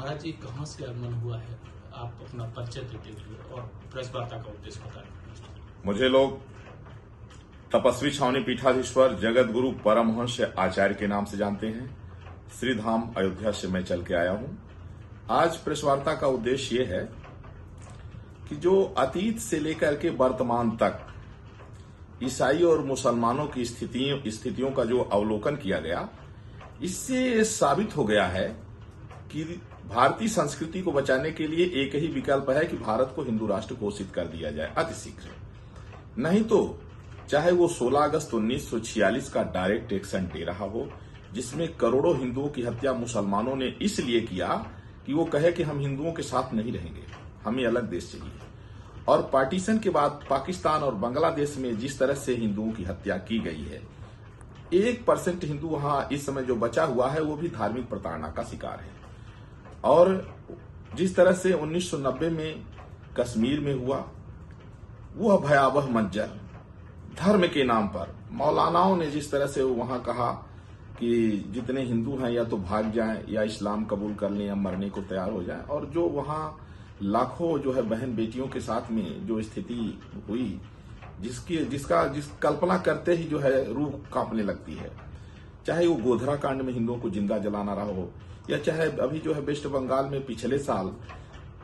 महाराज जी कहाँ से आगमन हुआ है? आप अपना परिचय देते हुए और प्रेस वार्ता का उद्देश्य बताएं। मुझे लोग तपस्वी छावनी पीठाधीश्वर जगत गुरु परमहंस आचार्य के नाम से जानते हैं। श्री धाम अयोध्या से मैं चल के आया हूं। आज प्रेस वार्ता का उद्देश्य ये है कि जो अतीत से लेकर के वर्तमान तक ईसाई और मुसलमानों की स्थितियों का जो अवलोकन किया गया, इससे साबित हो गया है कि भारतीय संस्कृति को बचाने के लिए एक ही विकल्प है कि भारत को हिंदू राष्ट्र घोषित कर दिया जाए अतिशीघ्र। नहीं तो चाहे वो 16 अगस्त 1946 का डायरेक्ट एक्शन दे रहा हो, जिसमें करोड़ों हिंदुओं की हत्या मुसलमानों ने इसलिए किया कि वो कहे कि हम हिंदुओं के साथ नहीं रहेंगे, हमें अलग देश चाहिए। और पार्टीशन के बाद पाकिस्तान और बांग्लादेश में जिस तरह से हिंदुओं की हत्या की गई है, 1% हिंदू वहां इस समय जो बचा हुआ है वो भी धार्मिक प्रताड़ना का शिकार है। और जिस तरह से 1990 में कश्मीर में हुआ वह भयावह मंजर, धर्म के नाम पर मौलानाओं ने जिस तरह से वहां कहा कि जितने हिंदू हैं या तो भाग जाएं या इस्लाम कबूल कर लें या मरने को तैयार हो जाएं, और जो वहां लाखों जो है बहन बेटियों के साथ में जो स्थिति हुई, जिस कल्पना करते ही जो है रूह कांपने लगती है। चाहे वो गोधरा कांड में हिंदुओं को जिंदा जलाना रहा हो, या चाहे अभी जो है वेस्ट बंगाल में पिछले साल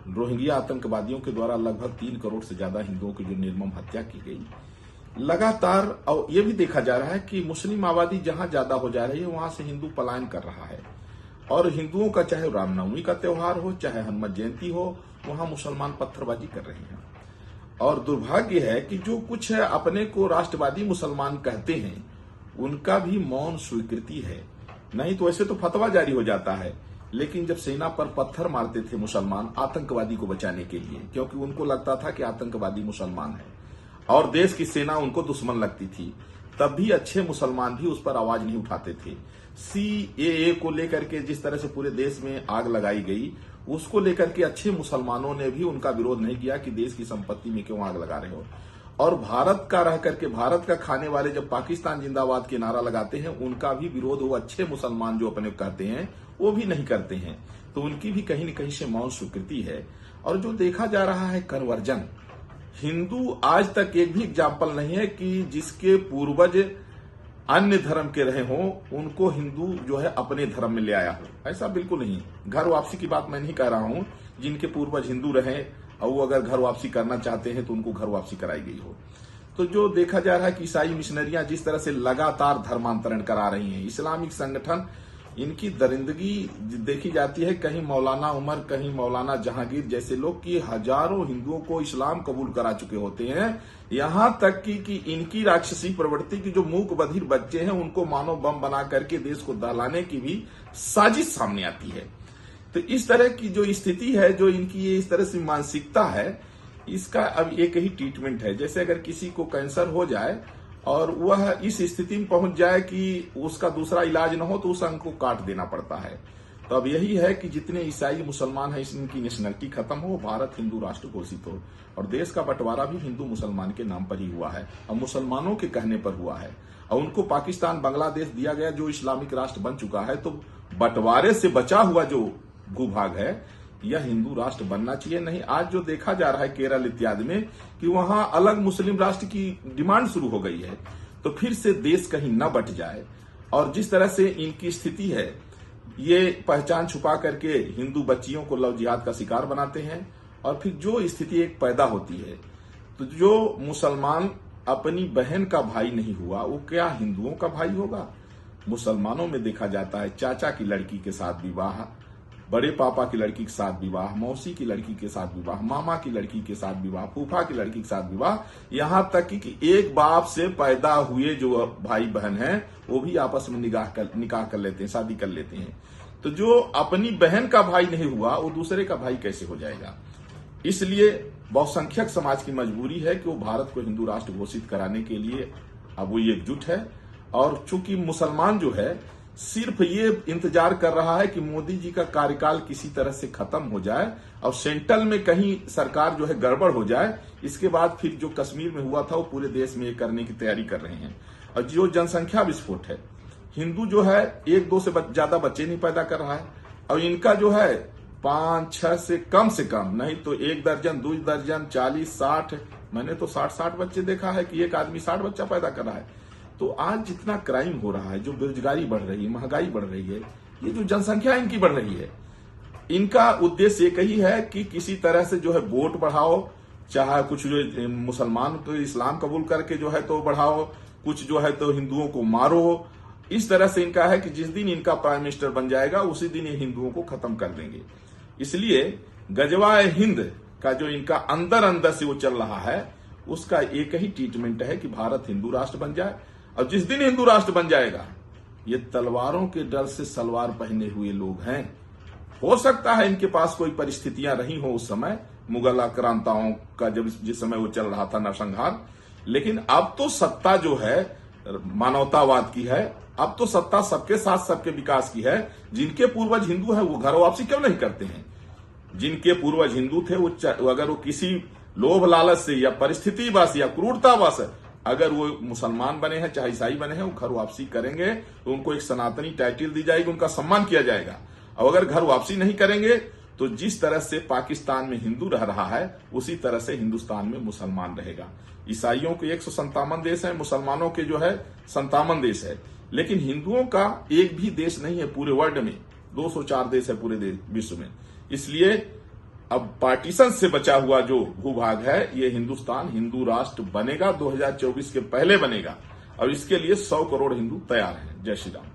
रोहिंग्या आतंकवादियों के द्वारा लगभग 3 करोड़ से ज्यादा हिंदुओं की जो निर्मम हत्या की गई। लगातार और ये भी देखा जा रहा है कि मुस्लिम आबादी जहां ज्यादा हो जा रही है वहां से हिंदू पलायन कर रहा है। और हिंदुओं का चाहे रामनवमी का त्योहार हो, चाहे हनुमत जयंती हो, वहां मुसलमान पत्थरबाजी कर रहे हैं। और दुर्भाग्य है कि जो कुछ अपने को राष्ट्रवादी मुसलमान कहते हैं, उनका भी मौन स्वीकृति है। नहीं तो ऐसे तो फतवा जारी हो जाता है, लेकिन जब सेना पर पत्थर मारते थे मुसलमान आतंकवादी को बचाने के लिए, क्योंकि उनको लगता था कि आतंकवादी मुसलमान है और देश की सेना उनको दुश्मन लगती थी, तब भी अच्छे मुसलमान भी उस पर आवाज नहीं उठाते थे। CAA को लेकर के जिस तरह से पूरे देश में आग लगाई गई, उसको लेकर के अच्छे मुसलमानों ने भी उनका विरोध नहीं किया कि देश की संपत्ति में क्यों आग लगा रहे हो। और भारत का रह करके भारत का खाने वाले जब पाकिस्तान जिंदाबाद के नारा लगाते हैं, उनका भी विरोध वो अच्छे मुसलमान जो अपने कहते हैं वो भी नहीं करते हैं। तो उनकी भी कहीं न कहीं से मौन स्वीकृति है। और जो देखा जा रहा है कन्वर्जन, हिंदू आज तक एक भी एग्जाम्पल नहीं है कि जिसके पूर्वज अन्य धर्म के रहे हों उनको हिंदू जो है अपने धर्म में ले आया हो। ऐसा बिल्कुल नहीं। घर वापसी की बात मैं नहीं कह रहा हूं, जिनके पूर्वज हिंदू रहे और वो अगर घर वापसी करना चाहते हैं तो उनको घर वापसी कराई गई हो। तो जो देखा जा रहा है कि ईसाई मिशनरियां जिस तरह से लगातार धर्मांतरण करा रही हैं, इस्लामिक संगठन, इनकी दरिंदगी देखी जाती है। कहीं मौलाना उमर, कहीं मौलाना जहांगीर जैसे लोग कि हजारों हिंदुओं को इस्लाम कबूल करा चुके होते हैं। यहां तक कि इनकी राक्षसी प्रवृत्ति की जो मूक बधिर बच्चे हैं उनको मानव बम बना करके देश को दहलाने की भी साजिश सामने आती है। तो इस तरह की जो स्थिति है, जो इनकी ये इस तरह से मानसिकता है, इसका अब एक ही ट्रीटमेंट है। जैसे अगर किसी को कैंसर हो जाए और वह इस स्थिति में पहुंच जाए कि उसका दूसरा इलाज न हो तो उस अंग को काट देना पड़ता है। तो अब यही है कि जितने ईसाई मुसलमान हैं इनकी नेशनलिटी खत्म हो, भारत हिंदू राष्ट्र घोषित हो। और देश का बंटवारा भी हिंदू मुसलमान के नाम पर ही हुआ है और मुसलमानों के कहने पर हुआ है। और उनको पाकिस्तान बांग्लादेश दिया गया जो इस्लामिक राष्ट्र बन चुका है। तो बंटवारे से बचा हुआ जो भूभाग है यह हिंदू राष्ट्र बनना चाहिए। नहीं, आज जो देखा जा रहा है केरल इत्यादि में कि वहां अलग मुस्लिम राष्ट्र की डिमांड शुरू हो गई है, तो फिर से देश कहीं न बट जाए। और जिस तरह से इनकी स्थिति है, ये पहचान छुपा करके हिंदू बच्चियों को लव जिहाद का शिकार बनाते हैं। और फिर जो स्थिति एक पैदा होती है, तो जो मुसलमान अपनी बहन का भाई नहीं हुआ वो क्या हिंदुओं का भाई होगा? मुसलमानों में देखा जाता है चाचा की लड़की के साथ विवाह, बड़े पापा की लड़की के साथ विवाह, मौसी की लड़की के साथ विवाह, मामा की लड़की के साथ विवाह, फूफा की लड़की के साथ विवाह, यहां तक कि एक बाप से पैदा हुए जो भाई बहन हैं वो भी आपस में निकाह कर लेते हैं, शादी कर लेते हैं। तो जो अपनी बहन का भाई नहीं हुआ वो दूसरे का भाई कैसे हो जाएगा? इसलिए बहुसंख्यक समाज की मजबूरी है कि वो भारत को हिंदू राष्ट्र घोषित कराने के लिए अब वो एकजुट है। और चूंकि मुसलमान जो है सिर्फ ये इंतजार कर रहा है कि मोदी जी का कार्यकाल किसी तरह से खत्म हो जाए और सेंट्रल में कहीं सरकार जो है गड़बड़ हो जाए, इसके बाद फिर जो कश्मीर में हुआ था वो पूरे देश में करने की तैयारी कर रहे हैं। और जो जनसंख्या विस्फोट है, हिंदू जो है 1-2 से ज्यादा बच्चे नहीं पैदा कर रहा है और इनका जो है 5-6 से कम नहीं तो 1 दर्जन 2 दर्जन 40-60, मैंने तो 60 बच्चे देखा है कि एक आदमी 60 बच्चा पैदा कर रहा है। तो आज जितना क्राइम हो रहा है, जो बेरोजगारी बढ़ रही है, महंगाई बढ़ रही है, ये जो जनसंख्या इनकी बढ़ रही है, इनका उद्देश्य एक ही है कि किसी तरह से जो है वोट बढ़ाओ, चाहे कुछ जो मुसलमान तो इस्लाम कबूल करके जो है तो बढ़ाओ, कुछ जो है तो हिंदुओं को मारो। इस तरह से इनका है कि जिस दिन इनका प्राइम मिनिस्टर बन जाएगा उसी दिन ये हिंदुओं को खत्म कर देंगे। इसलिए गजवाए हिंद का जो इनका अंदर से वो चल रहा है, उसका एक ही ट्रीटमेंट है कि भारत हिंदू राष्ट्र बन जाए। और जिस दिन हिंदू राष्ट्र बन जाएगा, ये तलवारों के डर से सलवार पहने हुए लोग हैं। हो सकता है इनके पास कोई परिस्थितियां रही हो उस समय, मुगल आक्रांताओं का जिस समय वो चल रहा था नरसंहार, लेकिन अब तो सत्ता जो है मानवतावाद की है। अब तो सत्ता सबके साथ सबके विकास की है। जिनके पूर्वज हिंदू हैं वो घर वापसी क्यों नहीं करते हैं? जिनके पूर्वज हिंदू थे वो अगर वो किसी लोभ लालच से या परिस्थिति बस या क्रूरतावश अगर वो मुसलमान बने हैं चाहे ईसाई बने हैं, वो घर वापसी करेंगे तो उनको एक सनातनी टाइटल दी जाएगी, उनका सम्मान किया जाएगा। और अगर घर वापसी नहीं करेंगे तो जिस तरह से पाकिस्तान में हिंदू रह रहा है उसी तरह से हिंदुस्तान में मुसलमान रहेगा। ईसाइयों के 157 देश है, मुसलमानों के जो है 57 देश है, लेकिन हिंदुओं का एक भी देश नहीं है पूरे वर्ल्ड में। 204 देश है पूरे विश्व में। इसलिए अब पार्टीशन से बचा हुआ जो भूभाग है, ये हिंदुस्तान हिंदू राष्ट्र बनेगा, 2024 के पहले बनेगा। और इसके लिए 100 करोड़ हिंदू तैयार हैं। जय श्री राम।